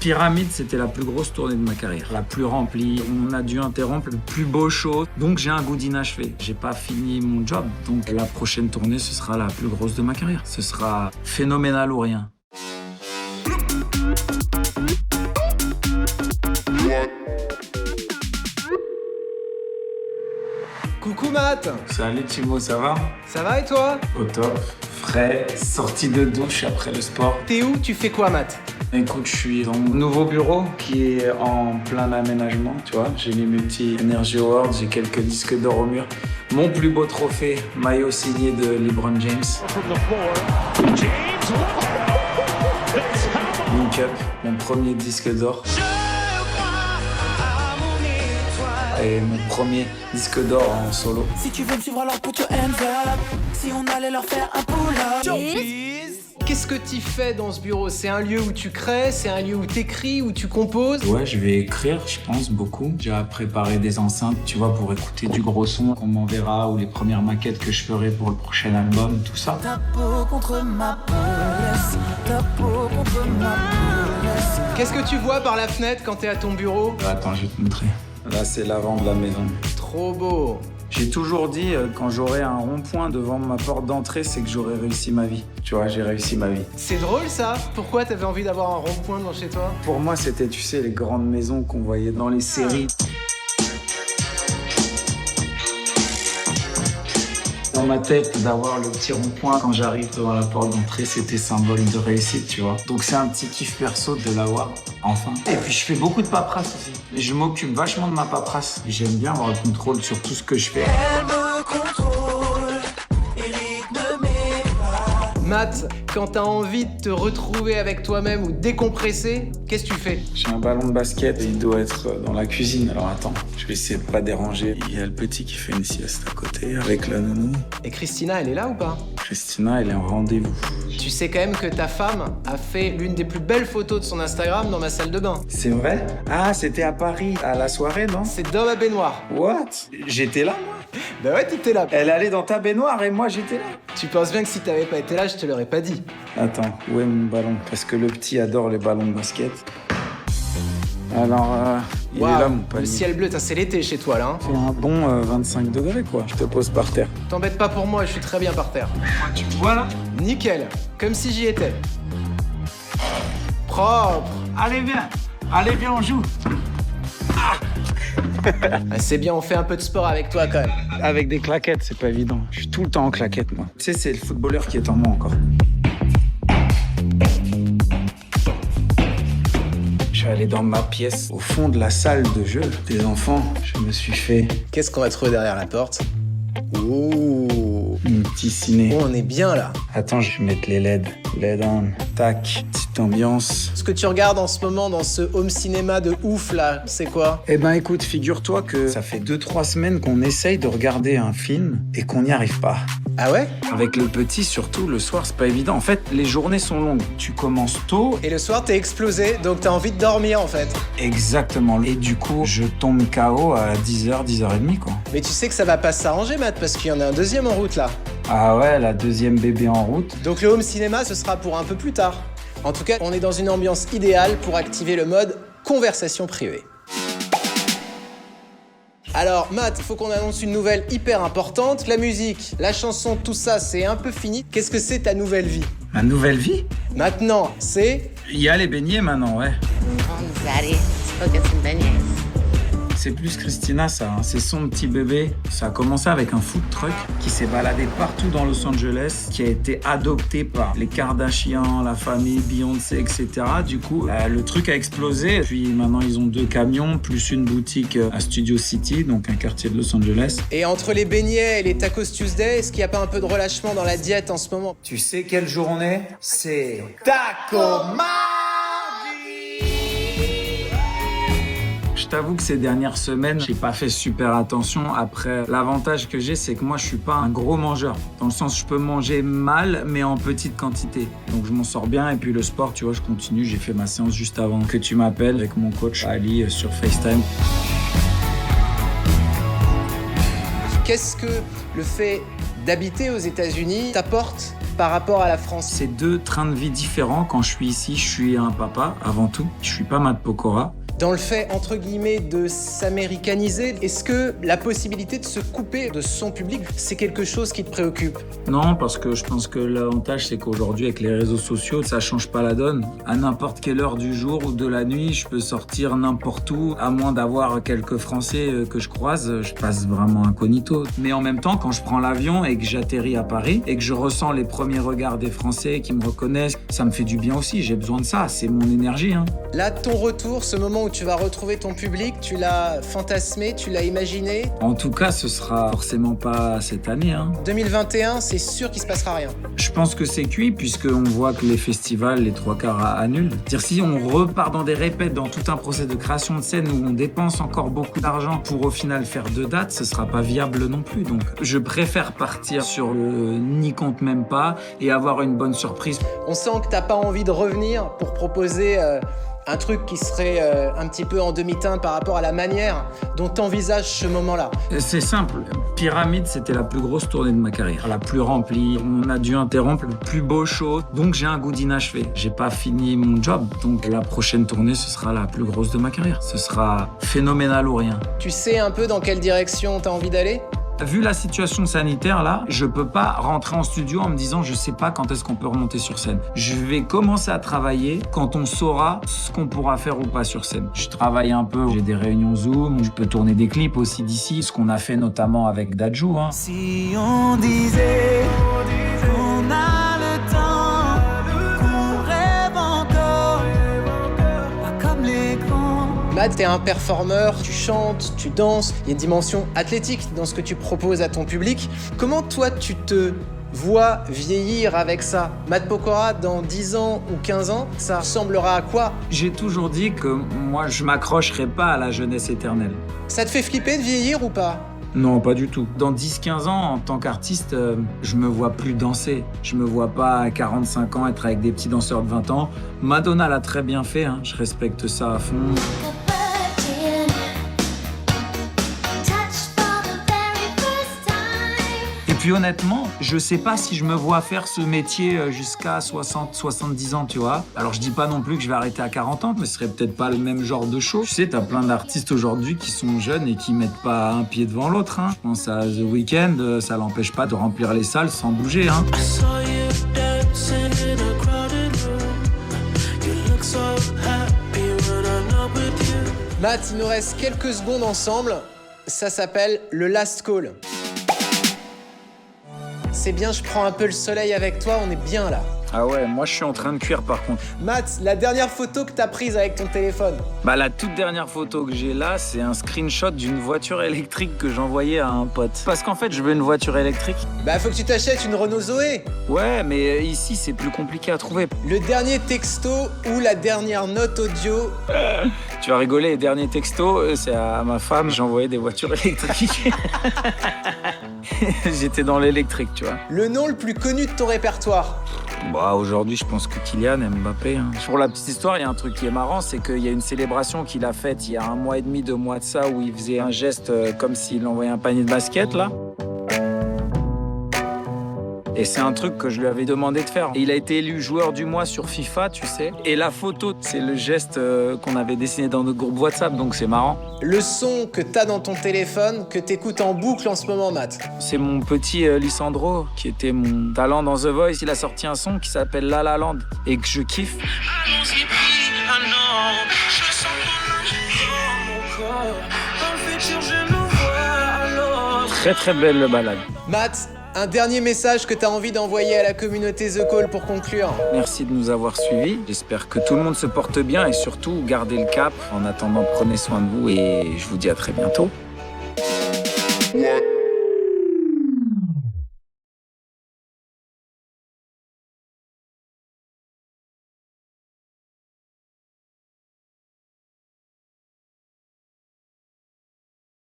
Pyramide, c'était la plus grosse tournée de ma carrière, la plus remplie. On a dû interrompre le plus beau show, donc j'ai un goût d'inachevé. J'ai pas fini mon job, donc la prochaine tournée, ce sera la plus grosse de ma carrière. Ce sera phénoménal ou rien. Coucou Matt. Salut Timo, ça va? Ça va et toi? Au top, frais, sortie de douche après le sport. T'es où? Tu fais quoi Matt? Écoute, je suis dans mon nouveau bureau qui est en plein aménagement, tu vois. J'ai mis mes petits Energy Awards, j'ai quelques disques d'or au mur. Mon plus beau trophée, maillot signé de LeBron James. Link Up, mon premier disque d'or. Et mon premier disque d'or en solo. Si tu veux me suivre alors put your hands up. Si on allait leur faire un pull-up. Qu'est-ce que tu fais dans ce bureau? C'est un lieu où tu crées, c'est un lieu où t'écris, où tu composes? Ouais, je vais écrire, je pense, beaucoup. J'ai préparé des enceintes, tu vois, pour écouter du gros son qu'on m'enverra, ou les premières maquettes que je ferai pour le prochain album, tout ça. Ta peau contre ma peau, yes. Ta peau contre ma peau, yes. Qu'est-ce que tu vois par la fenêtre quand t'es à ton bureau? Attends, je vais te montrer. Là, c'est l'avant de la maison. Trop beau. J'ai toujours dit, quand j'aurai un rond-point devant ma porte d'entrée, c'est que j'aurai réussi ma vie. Tu vois, j'ai réussi ma vie. C'est drôle ça. Pourquoi t'avais envie d'avoir un rond-point devant chez toi? Pour moi, c'était, tu sais, les grandes maisons qu'on voyait dans les séries. Dans ma tête, d'avoir le petit rond-point quand j'arrive devant la porte d'entrée, c'était symbole de réussite, tu vois. Donc c'est un petit kiff perso de l'avoir, enfin. Et puis je fais beaucoup de paperasse aussi. Et je m'occupe vachement de ma paperasse. Et j'aime bien avoir le contrôle sur tout ce que je fais. Elle me contrôle et rythme mes pas. Matt, quand t'as envie de te retrouver avec toi-même ou décompresser, qu'est-ce que tu fais? J'ai un ballon de basket et il doit être dans la cuisine. Alors attends, je vais essayer de pas déranger. Il y a le petit qui fait une sieste à côté avec la nounou. Et Christina, elle est là ou pas? Christina, elle est en rendez-vous. Tu sais quand même que ta femme a fait l'une des plus belles photos de son Instagram dans ma salle de bain. C'est vrai? Ah, c'était à Paris, à la soirée, non? C'est dans ma baignoire. What? J'étais là, moi? Bah ouais, t'étais là. Elle allait dans ta baignoire et moi, j'étais là. Tu penses bien que si t'avais pas été là, je te l'aurais pas dit. Attends, où est mon ballon? Parce que le petit adore les ballons de basket. Alors, il est là, mon panier. Le ciel bleu, c'est l'été chez toi, là. Hein. C'est un bon 25 degrés, quoi. Je te pose par terre. T'embête pas pour moi, je suis très bien par terre. Tu me vois, là? Nickel, comme si j'y étais. Propre. Allez, viens, on joue. Ah, c'est bien, on fait un peu de sport avec toi, quand même. Avec des claquettes, c'est pas évident. Je suis tout le temps en claquettes, moi. Tu sais, c'est le footballeur qui est en moi encore. Je suis allé dans ma pièce, au fond de la salle de jeu des enfants. Je me suis fait Qu'est-ce qu'on va trouver derrière la porte? Ouh, un petit ciné. oh, on est bien là. Attends, je vais mettre les LED. LED on. Tac, petite ambiance. Ce que tu regardes en ce moment dans ce home cinéma de ouf là, c'est quoi? Eh ben écoute, figure-toi que ça fait 2-3 semaines qu'on essaye de regarder un film et qu'on n'y arrive pas. Ah ouais? Avec le petit, surtout, le soir, c'est pas évident. En fait, les journées sont longues. Tu commences tôt. Et le soir, t'es explosé, donc t'as envie de dormir en fait. Exactement. Et du coup, je tombe KO à 10h, 10h30, quoi. Mais tu sais que ça va pas s'arranger, Matt, parce qu'il y en a un deuxième en route là. Ah ouais, la deuxième bébé en route. Donc le home cinéma, ce sera pour un peu plus tard. En tout cas, on est dans une ambiance idéale pour activer le mode conversation privée. Alors, Matt, faut qu'on annonce une nouvelle hyper importante. La musique, la chanson, tout ça, c'est un peu fini. Qu'est-ce que c'est ta nouvelle vie? Ma nouvelle vie? Maintenant, c'est... Il y a les beignets maintenant, ouais. On Zaddy, let's go get some beignets. C'est plus Christina, ça. Hein. C'est son petit bébé. Ça a commencé avec un food truck qui s'est baladé partout dans Los Angeles, qui a été adopté par les Kardashians, la famille Beyoncé, etc. Du coup, le truc a explosé. Puis maintenant, ils ont 2 camions, plus une boutique à Studio City, donc un quartier de Los Angeles. Et entre les beignets et les Tacos Tuesday, est-ce qu'il n'y a pas un peu de relâchement dans la diète en ce moment? Tu sais quel jour on est? C'est Taco Mardi! Je t'avoue que ces dernières semaines, j'ai pas fait super attention. Après, l'avantage que j'ai, c'est que moi, je suis pas un gros mangeur. Dans le sens, je peux manger mal, mais en petite quantité. Donc, je m'en sors bien. Et puis, le sport, tu vois, je continue. J'ai fait ma séance juste avant que tu m'appelles avec mon coach Ali sur FaceTime. Qu'est-ce que le fait d'habiter aux États-Unis t'apporte par rapport à la France? C'est deux trains de vie différents. Quand je suis ici, je suis un papa avant tout. Je suis pas Matt Pokora. Dans le fait, entre guillemets, de s'américaniser, est-ce que la possibilité de se couper de son public, c'est quelque chose qui te préoccupe? Non, parce que je pense que l'avantage, c'est qu'aujourd'hui, avec les réseaux sociaux, ça change pas la donne. À n'importe quelle heure du jour ou de la nuit, je peux sortir n'importe où, à moins d'avoir quelques Français que je croise, je passe vraiment incognito. Mais en même temps, quand je prends l'avion et que j'atterris à Paris et que je ressens les premiers regards des Français qui me reconnaissent, ça me fait du bien aussi. J'ai besoin de ça, c'est mon énergie. Là, ton retour, ce moment où tu vas retrouver ton public, tu l'as fantasmé, tu l'as imaginé? En tout cas, ce sera forcément pas cette année. 2021, c'est sûr qu'il se passera rien. Je pense que c'est cuit, puisqu'on voit que les festivals, les trois quarts annulent. C'est-à-dire, si on repart dans des répètes, dans tout un procès de création de scène où on dépense encore beaucoup d'argent pour au final faire 2 dates, ce sera pas viable non plus. Donc, je préfère partir sur le n'y compte même pas et avoir une bonne surprise. On sent que t'as pas envie de revenir pour proposer un truc qui serait un petit peu en demi-teinte par rapport à la manière dont t'envisages ce moment-là. C'est simple. Pyramide, c'était la plus grosse tournée de ma carrière, la plus remplie. On a dû interrompre le plus beau show, donc j'ai un goût d'inachevé. J'ai pas fini mon job, donc la prochaine tournée, ce sera la plus grosse de ma carrière. Ce sera phénoménal ou rien. Tu sais un peu dans quelle direction t'as envie d'aller? Vu la situation sanitaire là, je peux pas rentrer en studio en me disant je sais pas quand est-ce qu'on peut remonter sur scène. Je vais commencer à travailler quand on saura ce qu'on pourra faire ou pas sur scène. Je travaille un peu, j'ai des réunions Zoom, je peux tourner des clips aussi d'ici, ce qu'on a fait notamment avec Dadju. Si on disait qu'on a le temps, qu'on rêve encore, pas comme les grands. Matt, t'es un performeur, tu chantes, tu danses, il y a une dimension athlétique dans ce que tu proposes à ton public. Comment toi tu te vois vieillir avec ça? Matt Pokora, dans 10 ans ou 15 ans, ça ressemblera à quoi? J'ai toujours dit que moi je m'accrocherai pas à la jeunesse éternelle. Ça te fait flipper de vieillir ou pas? Non, pas du tout. Dans 10-15 ans, en tant qu'artiste, je me vois plus danser. Je me vois pas à 45 ans être avec des petits danseurs de 20 ans. Madonna l'a très bien fait, je respecte ça à fond. Et puis honnêtement, je sais pas si je me vois faire ce métier jusqu'à 60-70 ans, tu vois. Alors je dis pas non plus que je vais arrêter à 40 ans, mais ce serait peut-être pas le même genre de show. Tu sais, t'as plein d'artistes aujourd'hui qui sont jeunes et qui mettent pas un pied devant l'autre. Je pense à The Weeknd, ça l'empêche pas de remplir les salles sans bouger. Matt, il nous reste quelques secondes ensemble. Ça s'appelle le last call. C'est bien, je prends un peu le soleil avec toi, on est bien là. Ah ouais, moi je suis en train de cuire par contre. Matt, la dernière photo que t'as prise avec ton téléphone? La toute dernière photo que j'ai là, c'est un screenshot d'une voiture électrique que j'envoyais à un pote. Parce qu'en fait, je veux une voiture électrique. Faut que tu t'achètes une Renault Zoé. Ouais, mais ici, c'est plus compliqué à trouver. Le dernier texto ou la dernière note audio? Tu vas rigoler, les derniers textos, c'est à ma femme, j'envoyais des voitures électriques. J'étais dans l'électrique, tu vois. Le nom le plus connu de ton répertoire? Aujourd'hui, je pense que Kylian Mbappé. Pour la petite histoire, il y a un truc qui est marrant, c'est qu'il y a une célébration qu'il a faite il y a 1 mois et demi, 2 mois de ça, où il faisait un geste comme s'il envoyait un panier de basket, là. Et c'est un truc que je lui avais demandé de faire. Et il a été élu joueur du mois sur FIFA, tu sais. Et la photo, c'est le geste qu'on avait dessiné dans notre groupe WhatsApp, donc c'est marrant. Le son que t'as dans ton téléphone, que t'écoutes en boucle en ce moment, Matt? C'est mon petit Lissandro, qui était mon talent dans The Voice. Il a sorti un son qui s'appelle La La Land et que je kiffe. Très très belle balade. Matt, un dernier message que tu as envie d'envoyer à la communauté The Call pour conclure? Merci de nous avoir suivis. J'espère que tout le monde se porte bien et surtout, gardez le cap. En attendant, prenez soin de vous et je vous dis à très bientôt. Ouais.